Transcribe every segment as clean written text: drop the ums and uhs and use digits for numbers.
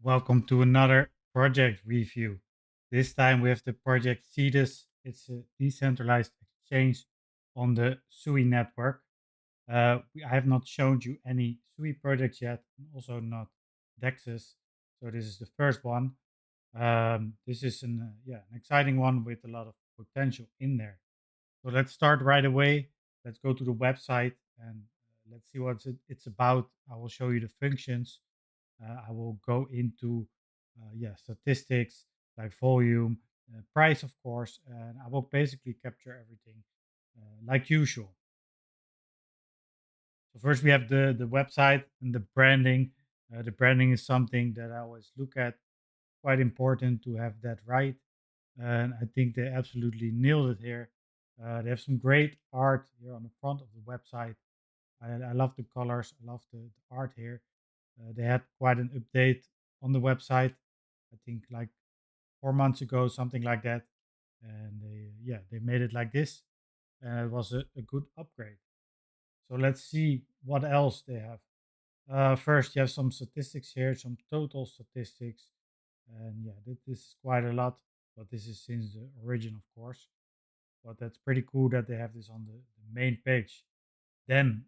Welcome to another project review. This time we have the project Cetus. It's a decentralized exchange on the SUI network. I have not shown you any SUI projects yet, and also not DEXs. So this is the first one. This is an exciting one with a lot of potential in there. So let's start right away. Let's go to the website and let's see what it's about. I will show you the functions. I will go into statistics like volume, price, of course, and I will basically capture everything like usual. So first we have the website and the branding. The branding is something that I always look at. Quite important to have that right, and I think they absolutely nailed it here. They have some great art here on the front of the website. I love the colors. I love the art here. They had quite an update on the website. I think like 4 months ago, something like that. And they made it like this, and it was a good upgrade. So let's see what else they have. First, you have some statistics here, some total statistics, and this is quite a lot. But this is since the origin, of course. But that's pretty cool that they have this on the main page. Then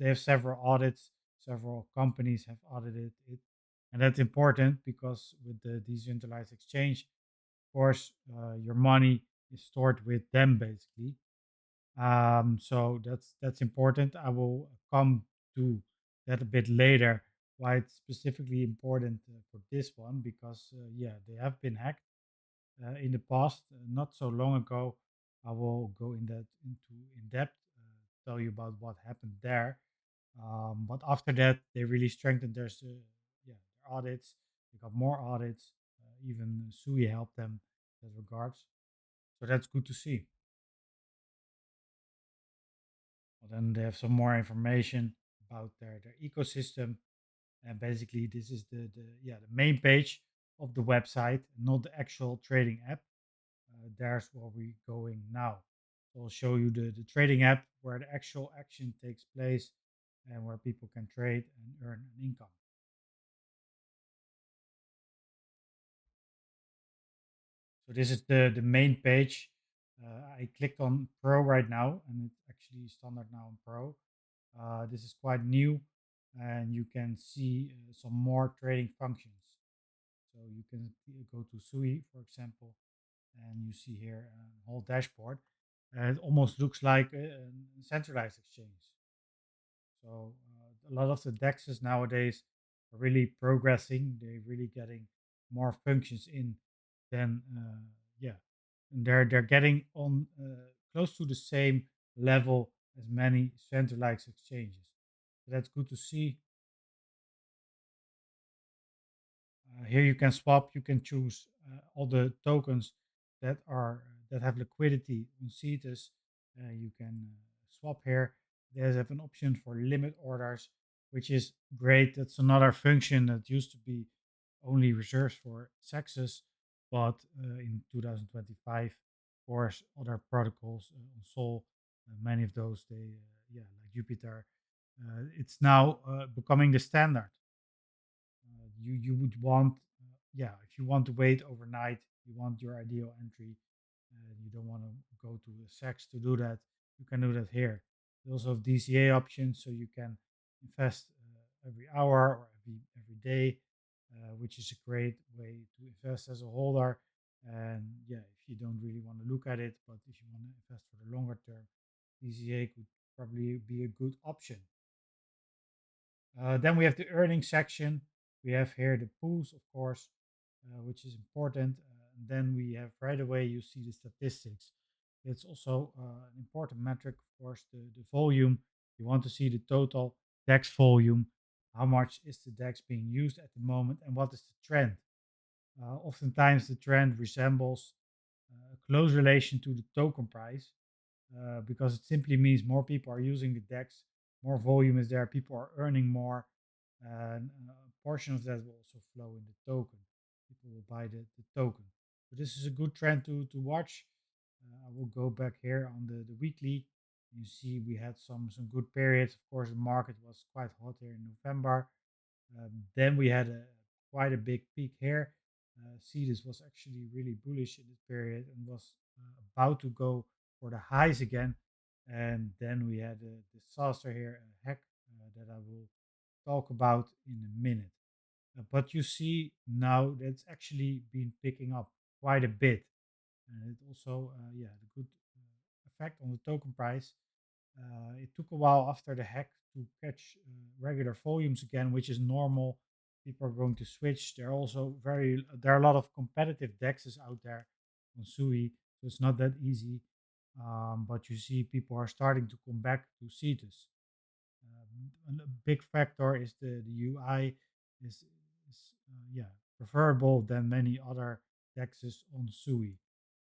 they have several audits. Several companies have audited it, and that's important because with the decentralized exchange, of course, your money is stored with them basically. So that's important. I will come to that a bit later. Why it's specifically important for this one because they have been hacked in the past, not so long ago. I will go in depth, tell you about what happened there. But after that, they really strengthened their audits. They got more audits. Even Sui helped them in that regards. So that's good to see. Well, then they have some more information about their ecosystem. And basically, this is the main page of the website, not the actual trading app. There's where we're going now. So I'll show you the trading app where the actual action takes place and where people can trade and earn an income. So this is the main page. I clicked on Pro right now, and it's actually standard now on Pro. This is quite new, and you can see some more trading functions. So you can go to SUI, for example, and you see here a whole dashboard. And it almost looks like a centralized exchange. So a lot of the DEXs nowadays are really progressing. They're really getting more functions in than and they're getting on close to the same level as many centralized exchanges. So that's good to see. Here you can swap. You can choose all the tokens that have liquidity on Cetus. You can swap here. There's have an option for limit orders, which is great. That's another function that used to be only reserved for sexes, but in 2025, of course, other protocols on Sol, many of those like Jupiter, it's now becoming the standard. You would want if you want to wait overnight, you want your ideal entry, and you don't want to go to the sex to do that, you can do that here. They also have DCA options, so you can invest every hour or every day, which is a great way to invest as a holder. And if you don't really want to look at it, but if you want to invest for the longer term, DCA could probably be a good option. Then we have the earnings section. We have here the pools, of course, which is important. And then we have right away, you see the statistics. It's also an important metric, of course, the volume. You want to see the total DEX volume. How much is the DEX being used at the moment, and what is the trend? Oftentimes, the trend resembles a close relation to the token price because it simply means more people are using the DEX, more volume is there, people are earning more, and a portion of that will also flow in the token. People will buy the token. So this is a good trend to watch. I will go back here on the weekly. You see, we had some good periods. Of course, the market was quite hot here in November. Then we had a quite a big peak here. Cetus was actually really bullish in this period and was about to go for the highs again. And then we had a disaster here, a hack that I will talk about in a minute. But you see now that's actually been picking up quite a bit. And it also, yeah, the good effect on the token price. It took a while after the hack to catch regular volumes again, which is normal. People are going to switch. There are a lot of competitive DEXs out there on SUI, so it's not that easy. But you see, people are starting to come back to Cetus. A big factor is the UI is yeah, preferable than many other DEXs on SUI.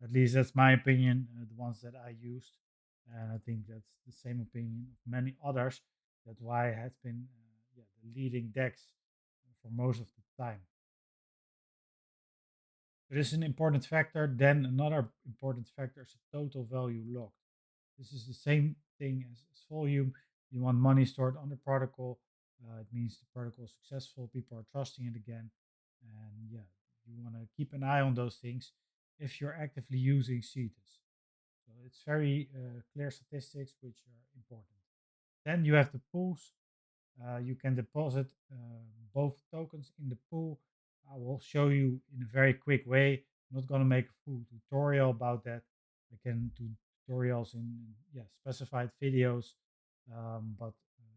At least that's my opinion. The ones that I used, and I think that's the same opinion of many others. That's why it has been yeah, the leading DEX for most of the time. It is an important factor. Then another important factor is the total value locked. This is the same thing as volume. You want money stored on the protocol. It means the protocol is successful. People are trusting it again. And yeah, you want to keep an eye on those things if you're actively using Cetus. So it's very clear statistics which are important. Then you have the pools. You can deposit both tokens in the pool. I will show you in a very quick way. I'm not going to make a full tutorial about that. I can do tutorials in yeah specified videos, but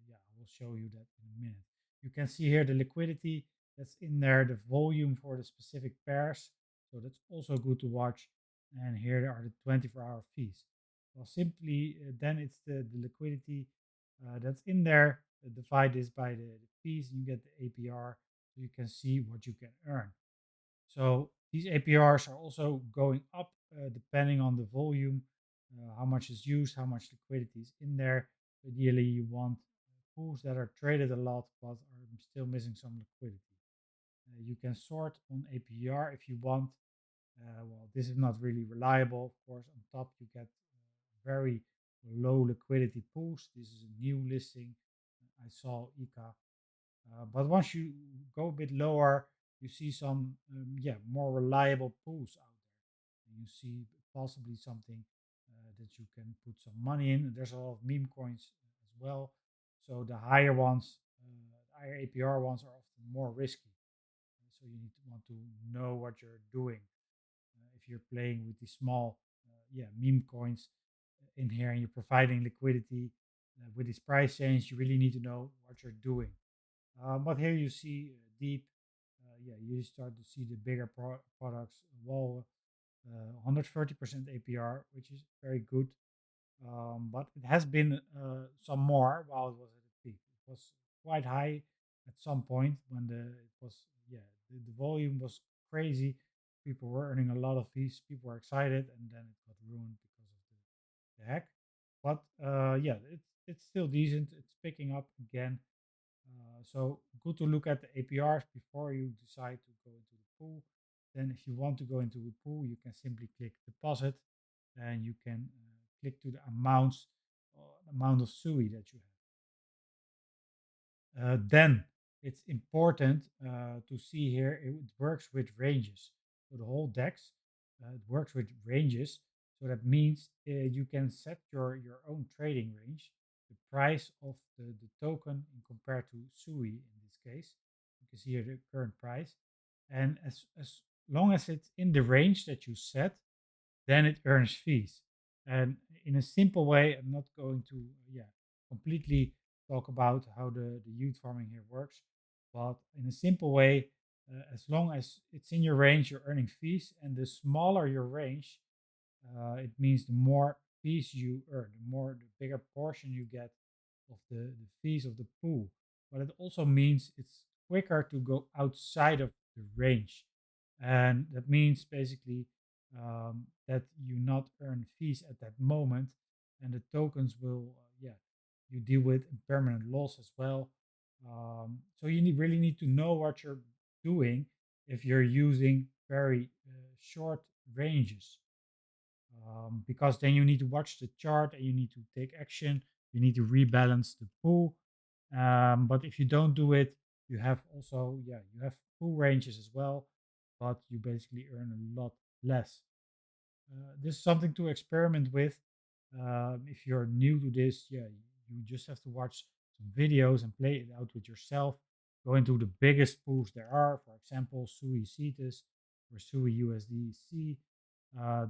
yeah, I will show you that in a minute. You can see here the liquidity that's in there, the volume for the specific pairs. So that's also good to watch. And here are the 24-hour fees. Well, simply then it's the liquidity that's in there. Divide this by the fees, and you get the APR, so you can see what you can earn. So these APRs are also going up depending on the volume, how much is used, how much liquidity is in there. Ideally, you want pools that are traded a lot but are still missing some liquidity. You can sort on APR if you want. Well, this is not really reliable. Of course, on top you get very low liquidity pools. This is a new listing. I saw ICA. But once you go a bit lower, you see some yeah more reliable pools out there. And you see possibly something that you can put some money in. There's a lot of meme coins as well. So the higher ones, higher APR ones are often more risky. So you need to want to know what you're doing. If you're playing with these small, yeah, meme coins in here and you're providing liquidity with this price change, you really need to know what you're doing. But here you see deep, yeah, you start to see the bigger products. Well, 130% APR, which is very good. But it has been some more while it was at the peak. It was quite high at some point when it was yeah the volume was crazy. People were earning a lot of fees. People were excited, and then it got ruined because of the hack. But yeah, it's still decent. It's picking up again. So good to look at the APRs before you decide to go into the pool. Then if you want to go into the pool, you can simply click deposit and you can click to the amounts, amount of SUI that you have. Then it's important to see here it works with ranges. So the whole DEX it works with ranges. So that means you can set your own trading range, the price of the token in compared to SUI in this case. You can see here the current price. And as long as it's in the range that you set, then it earns fees. And in a simple way, I'm not going to completely talk about how the youth farming here works, but in a simple way, as long as it's in your range, you're earning fees, and the smaller your range, it means the more fees you earn, the bigger portion you get of the fees of the pool. But it also means it's quicker to go outside of the range. And that means basically that you not earn fees at that moment, and the tokens will, you deal with impermanent loss as well. So you really need to know what you're doing if you're using very short ranges because then you need to watch the chart and you need to take action. You need to rebalance the pool. But if you don't do it, You have also, yeah, you have full ranges as well, but you basically earn a lot less. This is something to experiment with. If you're new to this, yeah, you just have to watch some videos and play it out with yourself. Go into the biggest pools there are, for example, Sui Cetus or Sui USDC.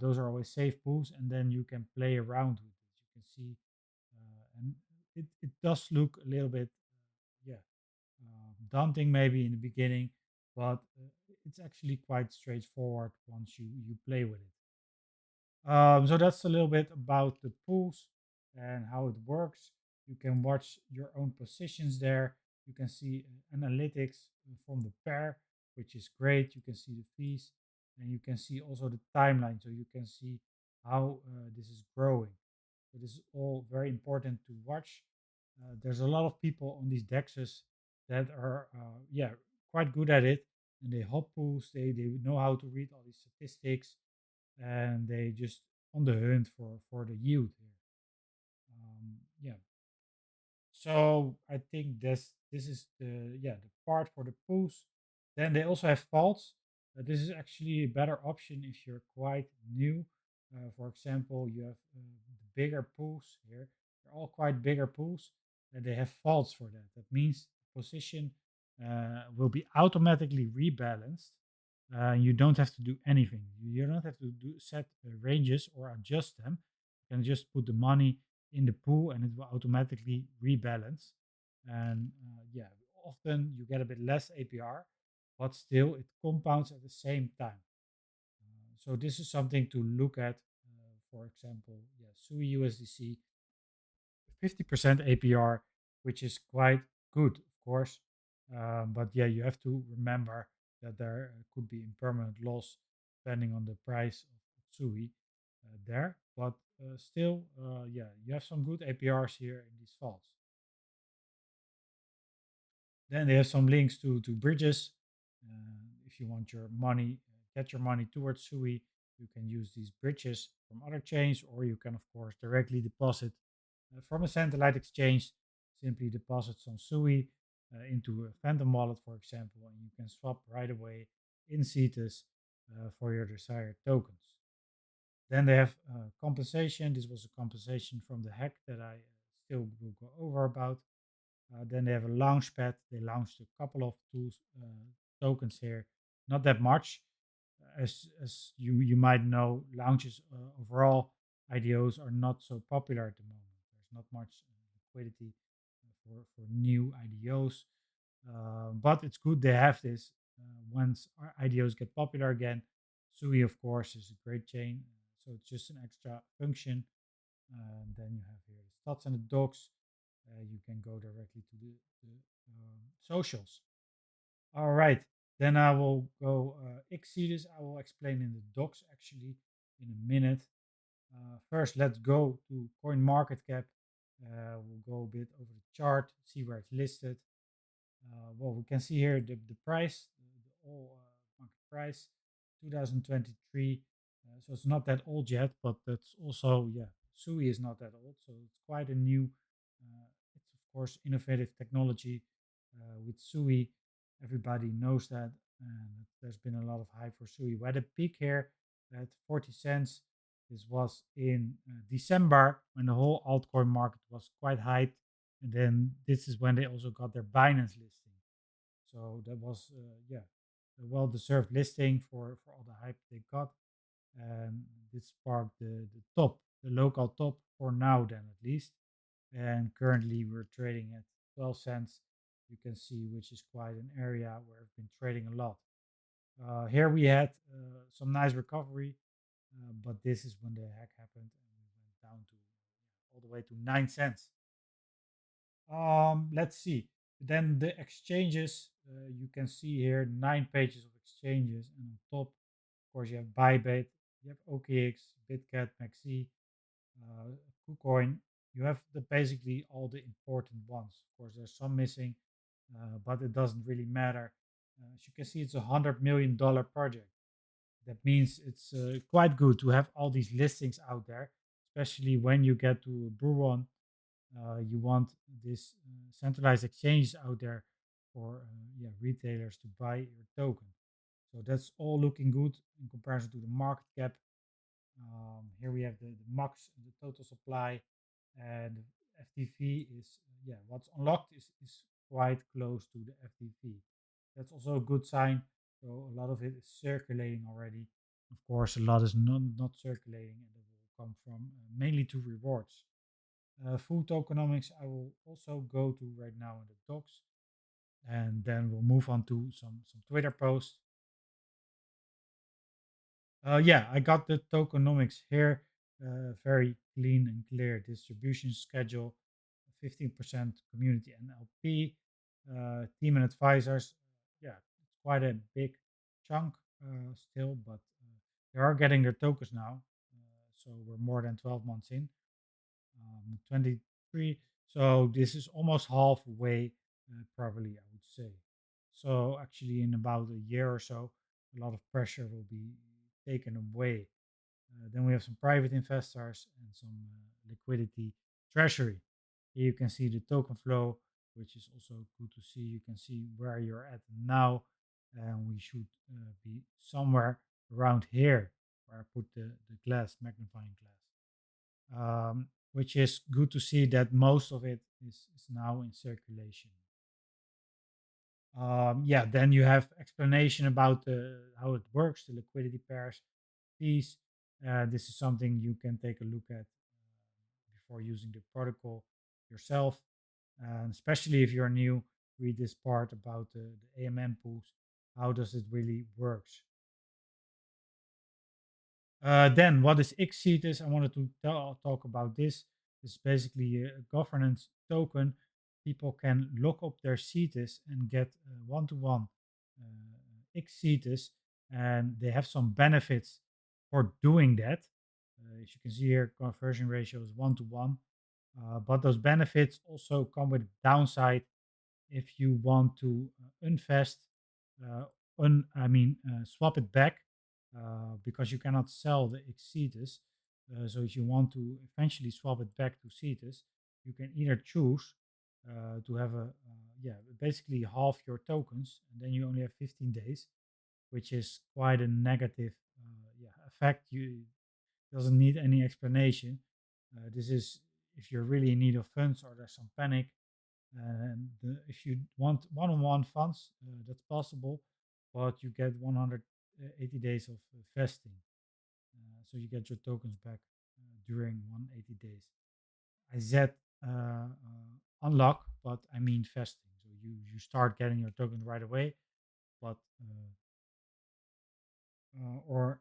Those are always safe pools, and then you can play around with it. You can see, and it does look a little bit, yeah, daunting maybe in the beginning, but it's actually quite straightforward once you play with it. So that's a little bit about the pools and how it works. You can watch your own positions there. You can see analytics from the pair, which is great. You can see the fees, and you can see also the timeline, so you can see how this is growing. So this is all very important to watch. There's a lot of people on these dexes that are, yeah, quite good at it, and they hop pools. They know how to read all these statistics, and they just on the hunt for the yield here. Yeah, so I think this is the, yeah, the part for the pools. Then they also have faults. This is actually a better option if you're quite new. For example, you have the bigger pools here. They're all quite bigger pools, and they have faults for that. That means the position will be automatically rebalanced. You don't have to do anything. You don't have to set ranges or adjust them. You can just put the money in the pool and it will automatically rebalance. And yeah, often you get a bit less APR, but still it compounds at the same time. So this is something to look at. For example, yeah, SUI USDC 50% APR, which is quite good, of course. But yeah, you have to remember that there could be impermanent loss depending on the price of SUI there. But still, yeah, you have some good APRs here in these files. Then they have some links to bridges. If you want your money, get your money towards SUI, you can use these bridges from other chains, or you can, of course, directly deposit from a centralized exchange. Simply deposit some SUI into a Phantom wallet, for example, and you can swap right away in Cetus for your desired tokens. Then they have compensation. This was a compensation from the hack that I still will go over about. Then they have a launch pad. They launched a couple of tools, tokens here, not that much. As you might know, launches overall IDOs are not so popular at the moment. There's not much liquidity for new IDOs, but it's good they have this. Once our IDOs get popular again, Sui of course is a great chain, so it's just an extra function. Then you have here the stats and the docs. You can go directly to the socials. All right. Then I will go Exceedus. I will explain in the docs actually in a minute. First, let's go to CoinMarketCap. We'll go a bit over the chart, see where it's listed. Well, we can see here the price, the all market price, 2023. So it's not that old yet, but that's also, yeah, Sui is not that old. So it's quite a new, it's of course innovative technology with Sui. Everybody knows that. And there's been a lot of hype for Sui. We had a peak here at 40 cents. This was in December when the whole altcoin market was quite hyped, and then this is when they also got their Binance listing. So that was, yeah, a well-deserved listing for all the hype they got. And this sparked the top, the local top for now, then at least. And currently we're trading at 12 cents. You can see, which is quite an area where I've been trading a lot. Here we had some nice recovery, but this is when the hack happened and we went down to all the way to 9 cents. Let's see. Then the exchanges, you can see here 9 pages of exchanges, and on top, of course, you have Bybit, you have OKX, Bitcat, Maxi, uh, KuCoin. You have basically all the important ones. Of course, there's some missing, but it doesn't really matter. As you can see, it's $100 million project. That means it's quite good to have all these listings out there, especially when you get to Buron. You want this centralized exchange out there for retailers to buy your token. So that's all looking good in comparison to the market cap. Here we have the max, the total supply, and the FTV is what's unlocked is quite close to the FTV. That's also a good sign. So a lot of it is circulating already. Of course, a lot is not circulating, and it will come from mainly to rewards. Full tokenomics, I will also go to right now in the docs, and then we'll move on to some Twitter posts. Yeah, I got the tokenomics here. Very clean and clear distribution schedule. 15% community NLP, team and advisors. Yeah, it's quite a big chunk still, but they are getting their tokens now. So we're more than 12 months in. 23. So this is almost halfway, probably, I would say. So actually, in about a year or so, a lot of pressure will be taken away. Then we have some private investors and some liquidity treasury. Here you can see the token flow, which is also good to see. You can see where you're at now, and we should be somewhere around here where I put the glass, magnifying glass, which is good to see that most of it is now in circulation. Yeah, then you have explanation about how it works, the liquidity pairs fees. This is something you can take a look at before using the protocol yourself, and especially if you're new, read this part about the AMM pools. How does it really works? Then, what is Cetus? I wanted to talk about this. It's basically a governance token. People can look up their Cetus and get one-to-one Cetus, and they have some benefits for doing that. As you can see here, conversion ratio is 1-to-1. But those benefits also come with downside if you want to invest, uh, swap it back because you cannot sell the Cetus. So if you want to eventually swap it back to Cetus, you can either choose to have basically half your tokens, and then you only have 15 days, which is quite a negative effect. You doesn't need any explanation. This is if you're really in need of funds or there's some panic, and if you want one-on-one funds, that's possible, but you get 180 days of vesting. So you get your tokens back during 180 days. I said unlock, but I mean vesting. So you start getting your tokens right away, but or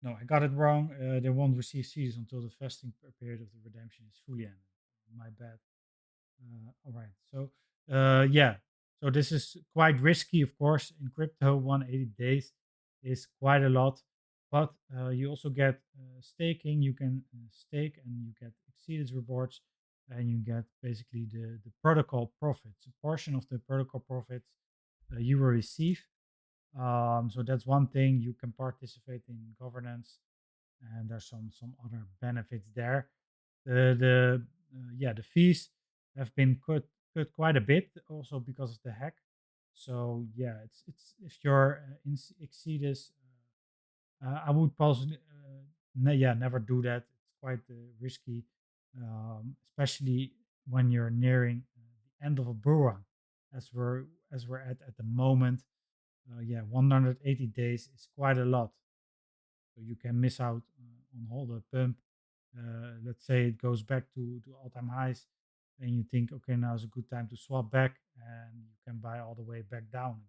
no, I got it wrong. They won't receive seeds until the vesting period of the redemption is fully ended. My bad. All right. So, yeah. So this is quite risky, of course. In crypto, 180 days is quite a lot. But you also get staking. You can stake and you get exceeded rewards, and you get basically the protocol profits. A portion of the protocol profits you will receive. So that's one thing. You can participate in governance, and there's some other benefits there. The fees have been cut quite a bit, also because of the hack. So yeah, it's if you're in Exceedus, I would possibly never do that. It's quite risky, especially when you're nearing the end of a bull run, as we're at the moment. 180 days is quite a lot, so you can miss out on all the pump. Let's say it goes back to all-time highs, and you think, okay, now is a good time to swap back, and you can buy all the way back down again.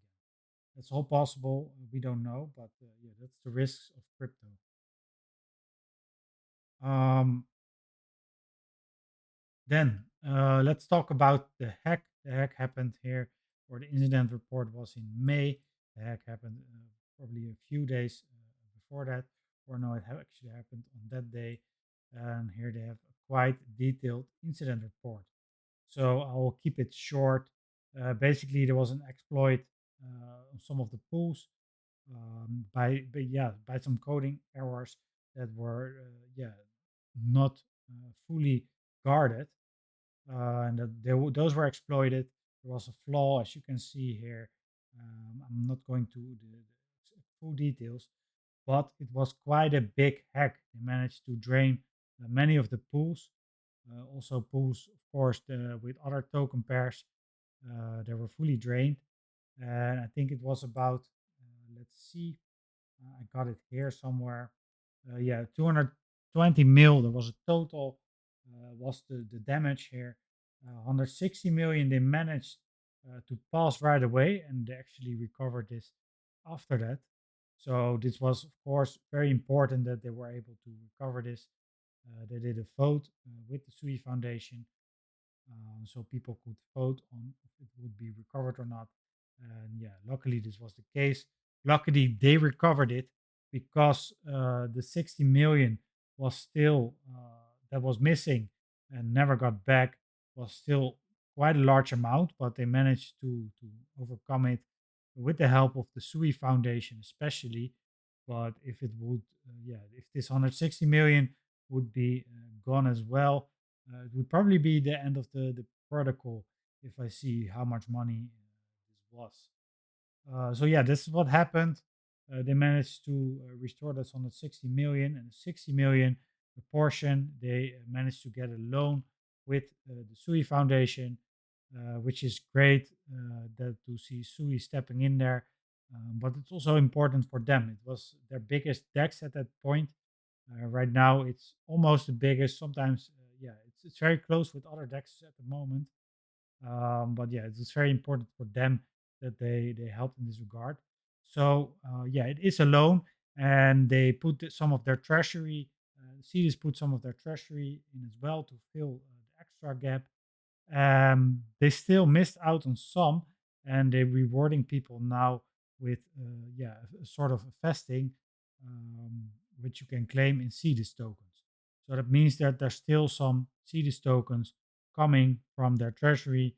That's all possible. We don't know, but yeah, that's the risks of crypto. Um, then let's talk about the hack. The hack happened here, or the incident report was in May. The hack happened probably a few days before that, or no, it actually happened on that day. And here they have a quite detailed incident report. So I will keep it short. Basically, there was an exploit on some of the pools by some coding errors that were not fully guarded, and that those were exploited. there was a flaw, as you can see here. I'm not going to the full details, but it was quite a big hack. They managed to drain many of the pools, also pools, of course, with other token pairs. They were fully drained, and I think it was about, let's see, I got it here somewhere. Yeah, 220 mil. There was a total, was the damage here. 160 million they managed to pass right away, and they actually recovered this after that. So this was, of course, very important that they were able to recover this. They did a vote with the Sui Foundation, so people could vote on if it would be recovered or not. And yeah, luckily this was the case. Luckily they recovered it because the 60 million was still that was missing and never got back, was still quite a large amount, but they managed to overcome it with the help of the Sui Foundation, especially. But if it would, yeah, if this 160 million would be gone as well, it would probably be the end of the protocol if I see how much money this was. So yeah, this is what happened. They managed to restore this 160 million, and 60 million, the portion they managed to get a loan with the Sui Foundation, which is great that to see Sui stepping in there. But it's also important for them. It was their biggest DEX at that point. Right now, it's almost the biggest. Sometimes, yeah, it's very close with other DEXs at the moment. But yeah, it's very important for them that they helped in this regard. So yeah, it is a loan, and they put some of their treasury. Cetus put some of their treasury in as well to fill the extra gap. They still missed out on some, and they're rewarding people now with yeah, a sort of a vesting, um, which you can claim in Cetus tokens. So that means that there's still some Cetus tokens coming from their treasury,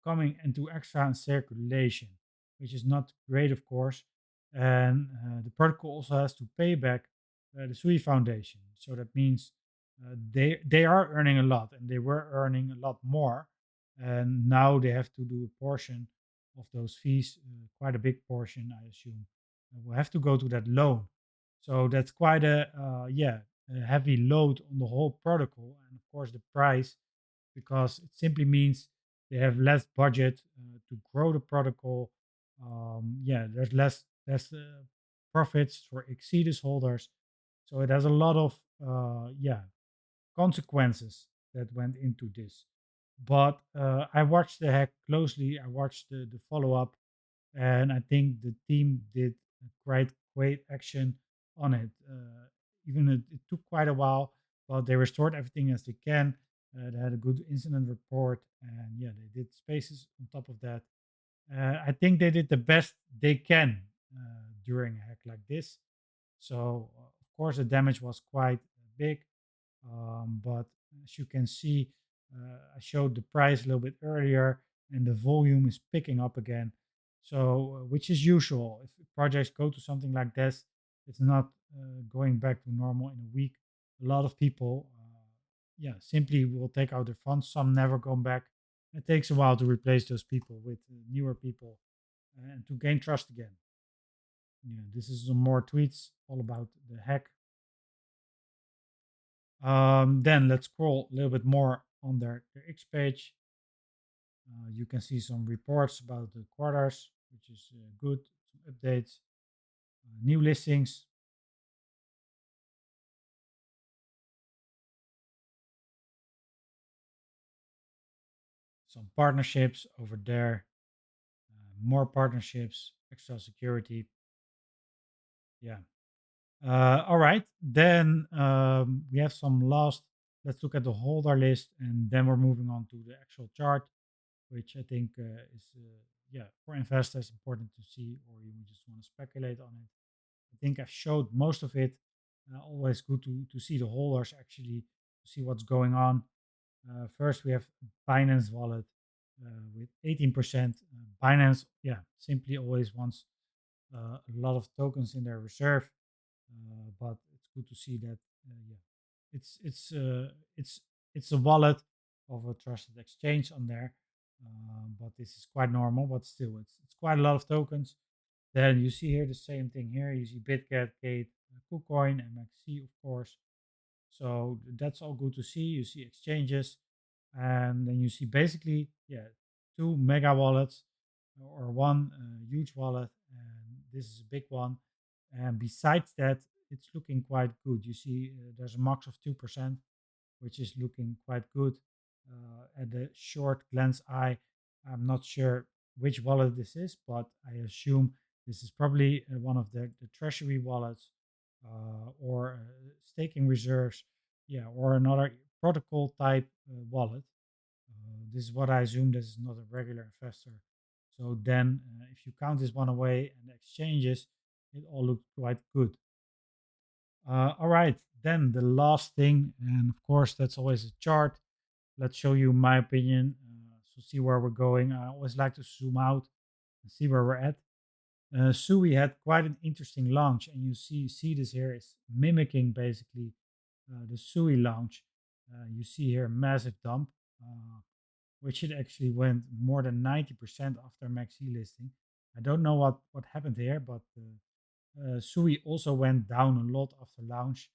coming into extra in circulation, which is not great, of course. And the protocol also has to pay back the Sui Foundation. So that means they are earning a lot, and they were earning a lot more, and now they have to do a portion of those fees, quite a big portion, I assume, will have to go to that loan. So that's quite a yeah, a heavy load on the whole protocol, and of course the price, because it simply means they have less budget to grow the protocol. Yeah, there's less profits for Exceedus holders, so it has a lot of yeah, consequences that went into this. But I watched the hack closely. I watched the follow up, and I think the team did a great action on it. Even it took quite a while, but they restored everything as they can. They had a good incident report, and yeah, they did spaces on top of that. I think they did the best they can during a hack like this. So, of course, the damage was quite big. But as you can see, I showed the price a little bit earlier, and the volume is picking up again. So, which is usual. If projects go to something like this, it's not going back to normal in a week. A lot of people, yeah, simply will take out their funds. Some never come back. It takes a while to replace those people with newer people and to gain trust again. Yeah, this is some more tweets all about the hack. Then let's scroll a little bit more on their X page. You can see some reports about the quarters, which is good. Some updates, new listings, some partnerships over there, more partnerships, extra security. Yeah. All right. Then we have some last. Let's look at the holder list, and then we're moving on to the actual chart, which I think is yeah, for investors important to see, or you just want to speculate on it. I think I've showed most of it. Always good to see the holders actually, to see what's going on. First, we have Binance Wallet with 18%. Binance, yeah, simply always wants a lot of tokens in their reserve, but it's good to see that, yeah, it's it's uh, it's it's a wallet of a trusted exchange on there. but this is quite normal. But still, it's quite a lot of tokens. Then you see here the same thing here. You see Bitget, Gate, KuCoin, and MXC, of course. So that's all good to see. You see exchanges, and then you see basically, yeah, two mega wallets or one huge wallet, and this is a big one. And besides that, it's looking quite good. You see, there's a max of 2%, which is looking quite good. At the short glance eye, I'm not sure which wallet this is, but I assume this is probably one of the treasury wallets or staking reserves, yeah, or another protocol type wallet. This is what I assume. This is not a regular investor. So then, if you count this one away and the exchanges, it all looks quite good. All right, then the last thing, and of course, that's always a chart. Let's show you my opinion. So see where we're going. I always like to zoom out and see where we're at. Sui had quite an interesting launch, and you see this here is mimicking basically the Sui launch. You see here massive dump, which it actually went more than 90% after Maxi listing. I don't know what happened here, but Sui also went down a lot after launch,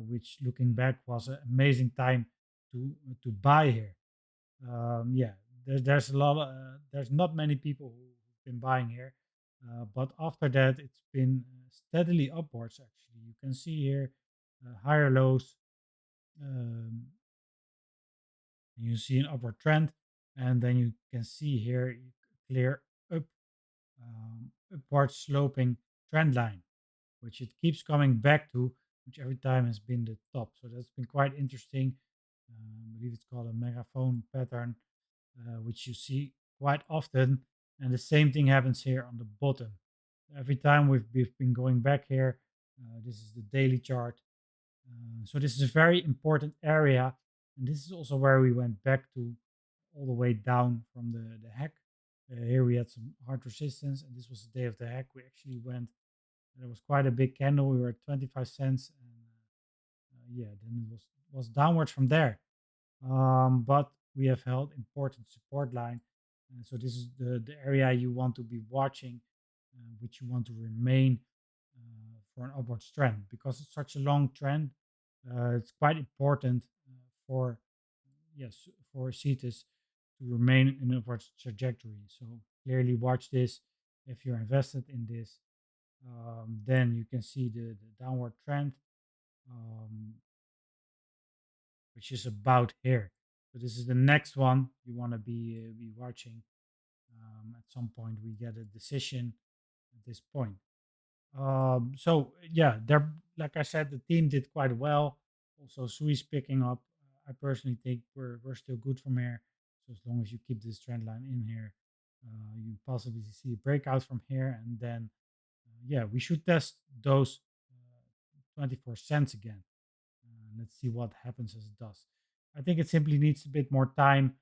which looking back was an amazing time to buy here. Yeah, there's a lot. There's not many people who've been buying here, but after that, it's been steadily upwards. Actually, you can see here higher lows. Um, you see an upward trend, and then you can see here clear up upward sloping trend line, which it keeps coming back to, which every time has been the top. So that's been quite interesting. I believe it's called a megaphone pattern, which you see quite often. And the same thing happens here on the bottom. Every time we've been going back here, this is the daily chart. So this is a very important area. And this is also where we went back to all the way down from the hack. Here we had some hard resistance, and this was the day of the hack. We actually went, there was quite a big candle. We were at 25 cents, and yeah, then it was downwards from there. But we have held important support line. So this is the area you want to be watching, which you want to remain for an upward trend because it's such a long trend. It's quite important for yes for Cetus to remain in an upward trajectory. So clearly watch this if you're invested in this. Then you can see the downward trend. Um, which is about here. So this is the next one you want to be watching. At some point, we get a decision at this point. So yeah, they're like I said, the team did quite well. Also, Sui's picking up. I personally think we're still good from here. So as long as you keep this trend line in here, you possibly see a breakout from here, and then yeah, we should test those 24 cents again. Let's see what happens as it does. I think it simply needs a bit more time.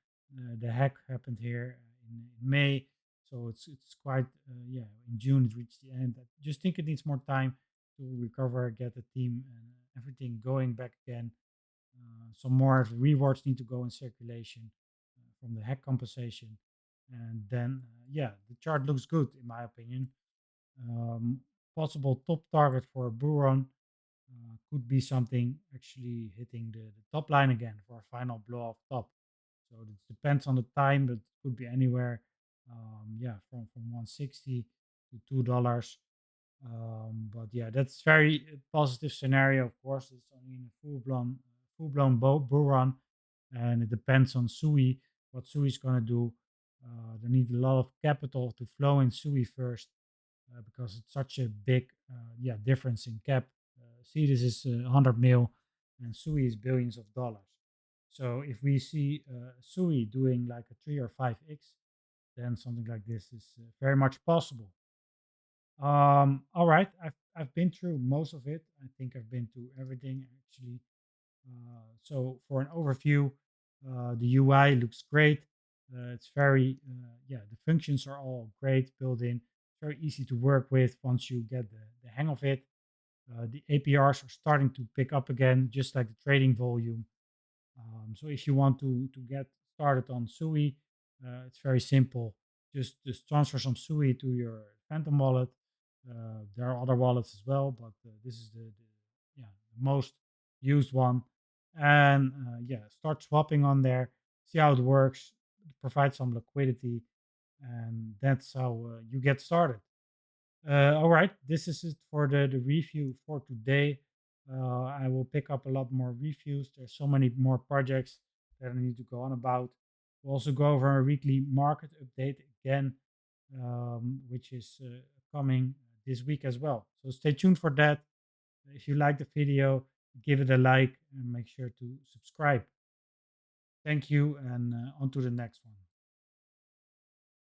The hack happened here in May, so it's quite yeah. In June it reached the end. I just think it needs more time to recover, get the team and everything going back again. Some more rewards need to go in circulation from the hack compensation, and then yeah, the chart looks good in my opinion. Um, Possible top target for a bull run could be something actually hitting the top line again for a final blow off top. So it depends on the time, but it could be anywhere, yeah, from 160 to $2. But yeah, that's very positive scenario. Of course, it's only in a full blown bull run, and it depends on Sui what Sui is gonna do. They need a lot of capital to flow in Sui first because it's such a big yeah difference in cap. See, this is 100 mil, and Sui is billions of dollars. So if we see Sui doing like a 3 or 5x, then something like this is very much possible. All right, I've been through most of it. I think I've been through everything actually. So for an overview, the UI looks great. It's very yeah, the functions are all great built in. Very easy to work with once you get the hang of it. The APRs are starting to pick up again, just like the trading volume. So if you want to get started on Sui, It's very simple. Just transfer some SUI to your Phantom wallet. There are other wallets as well, but this is the most used one. And yeah, start swapping on there. See how it works. Provide some liquidity, and that's how you get started. All right, this is it for the review for today. I will pick up a lot more reviews. There's so many more projects that I need to go on about. We'll also go over a weekly market update again, which is coming this week as well. So stay tuned for that. If you like the video, give it a like and make sure to subscribe. Thank you, and on to the next one.